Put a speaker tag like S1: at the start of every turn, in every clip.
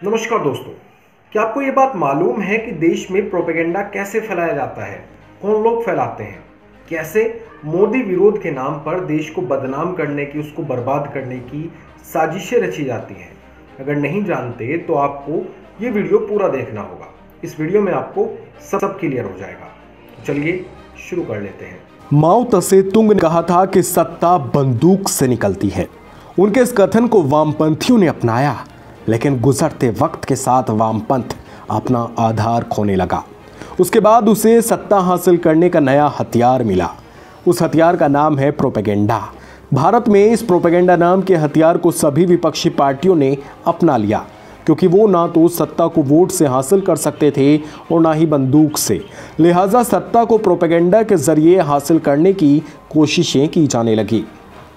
S1: नमस्कार दोस्तों, क्या आपको ये बात मालूम है कि देश में प्रोपेगेंडा कैसे फैलाया जाता है? कौन लोग फैलाते हैं? कैसे मोदी विरोध के नाम पर देश को बदनाम करने की, उसको बर्बाद करने की साजिशें रची जाती हैं? अगर नहीं जानते तो आपको ये वीडियो पूरा देखना होगा। इस वीडियो में आपको सब क्लियर हो जाएगा। चलिए शुरू कर लेते हैं।
S2: माओ त्से तुंग ने कहा था कि सत्ता बंदूक से निकलती है। उनके इस कथन को वामपंथियों ने अपनाया, लेकिन गुजरते वक्त के साथ वामपंथ अपना आधार खोने लगा। उसके बाद उसे सत्ता हासिल करने का नया हथियार मिला। उस हथियार का नाम है प्रोपेगेंडा। भारत में इस प्रोपेगेंडा नाम के हथियार को सभी विपक्षी पार्टियों ने अपना लिया, क्योंकि वो ना तो सत्ता को वोट से हासिल कर सकते थे और ना ही बंदूक से। लिहाजा सत्ता को प्रोपेगेंडा के जरिए हासिल करने की कोशिशें की जाने लगी।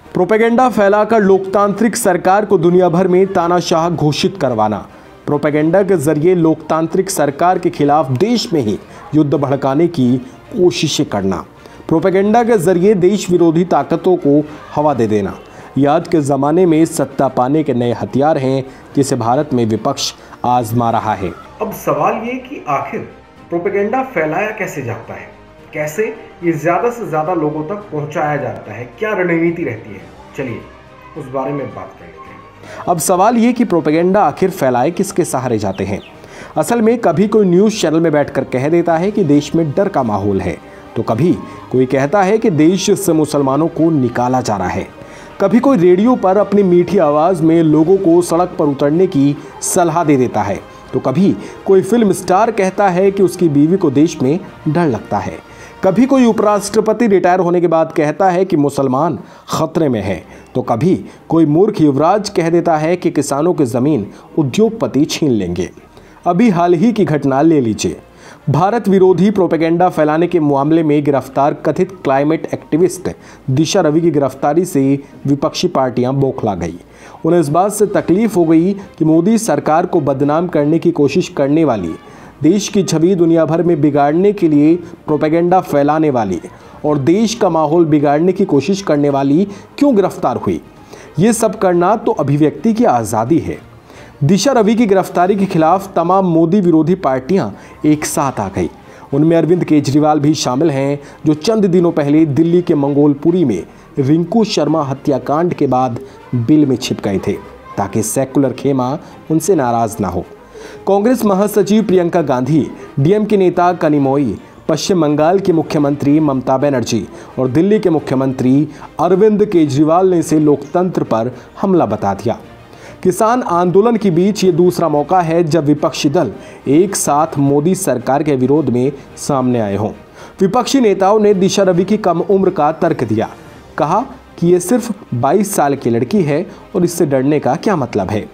S2: प्रोपेगेंडा फैलाकर लोकतांत्रिक सरकार को दुनिया भर में तानाशाह घोषित करवाना, प्रोपेगेंडा के जरिए लोकतांत्रिक सरकार के खिलाफ देश में ही युद्ध भड़काने की कोशिशें करना, प्रोपेगेंडा के जरिए देश विरोधी ताकतों को हवा दे देना, ये आज के ज़माने में सत्ता पाने के नए हथियार हैं जिसे भारत में विपक्ष आजमा रहा है।
S1: अब सवाल ये कि आखिर प्रोपेगेंडा फैलाया कैसे जाता है, कैसे ये ज़्यादा से ज़्यादा लोगों तक पहुंचाया जाता है, क्या रणनीति रहती है? चलिए उस बारे में बात कर लेते हैं।
S2: अब सवाल ये कि प्रोपेगेंडा आखिर फैलाए किसके सहारे जाते हैं। असल में कभी कोई न्यूज़ चैनल में बैठकर कह देता है कि देश में डर का माहौल है, तो कभी कोई कहता है कि देश से मुसलमानों को निकाला जा रहा है। कभी कोई रेडियो पर अपनी मीठी आवाज़ में लोगों को सड़क पर उतरने की सलाह दे देता है, तो कभी कोई फिल्म स्टार कहता है कि उसकी बीवी को देश में डर लगता है। कभी कोई उपराष्ट्रपति रिटायर होने के बाद कहता है कि मुसलमान खतरे में है, तो कभी कोई मूर्ख युवराज कह देता है कि किसानों की ज़मीन उद्योगपति छीन लेंगे। अभी हाल ही की घटना ले लीजिए। भारत विरोधी प्रोपेगेंडा फैलाने के मामले में गिरफ्तार कथित क्लाइमेट एक्टिविस्ट दिशा रवि की गिरफ्तारी से विपक्षी पार्टियां बौखला गई। उन्हें इस बात से तकलीफ हो गई कि मोदी सरकार को बदनाम करने की कोशिश करने वाली, देश की छवि दुनिया भर में बिगाड़ने के लिए प्रोपेगेंडा फैलाने वाली और देश का माहौल बिगाड़ने की कोशिश करने वाली क्यों गिरफ्तार हुई। ये सब करना तो अभिव्यक्ति की आज़ादी है। दिशा रवि की गिरफ्तारी के खिलाफ तमाम मोदी विरोधी पार्टियां एक साथ आ गई। उनमें अरविंद केजरीवाल भी शामिल हैं, जो चंद दिनों पहले दिल्ली के मंगोलपुरी में रिंकू शर्मा हत्याकांड के बाद बिल में छिप गए थे, ताकि सेकुलर खेमा उनसे नाराज ना हो। कांग्रेस महासचिव प्रियंका गांधी, डीएमके नेता कनिमोई, पश्चिम बंगाल के मुख्यमंत्री ममता बनर्जी और दिल्ली के मुख्यमंत्री अरविंद केजरीवाल ने इसे लोकतंत्र पर हमला बता दिया। किसान आंदोलन के बीच ये दूसरा मौका है जब विपक्षी दल एक साथ मोदी सरकार के विरोध में सामने आए हों। विपक्षी नेताओं ने दिशा रवि की कम उम्र का तर्क दिया, कहा कि ये सिर्फ 22 साल की लड़की है और इससे डरने का क्या मतलब है।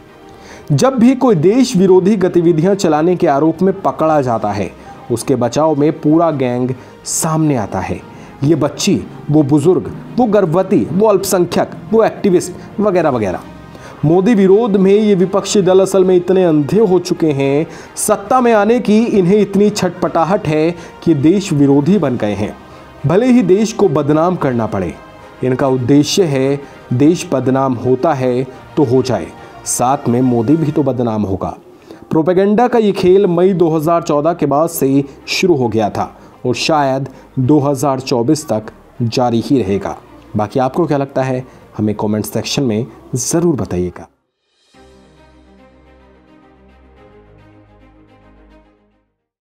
S2: जब भी कोई देश विरोधी गतिविधियां चलाने के आरोप में पकड़ा जाता है, उसके बचाव में पूरा गैंग सामने आता है। ये बच्ची, वो बुजुर्ग, वो गर्भवती, वो अल्पसंख्यक, वो एक्टिविस्ट वगैरह वगैरह। मोदी विरोध में ये विपक्षी दल असल में इतने अंधे हो चुके हैं, सत्ता में आने की इन्हें इतनी छटपटाहट है कि देश विरोधी बन गए हैं। भले ही देश को बदनाम करना पड़े, इनका उद्देश्य है देश बदनाम होता है तो हो जाए, साथ में मोदी भी तो बदनाम होगा। प्रोपेगेंडा का ये खेल मई 2014 के बाद से शुरू हो गया था और शायद 2024 तक जारी ही रहेगा। बाकी आपको क्या लगता है, हमें कमेंट सेक्शन में ज़रूर बताइएगा।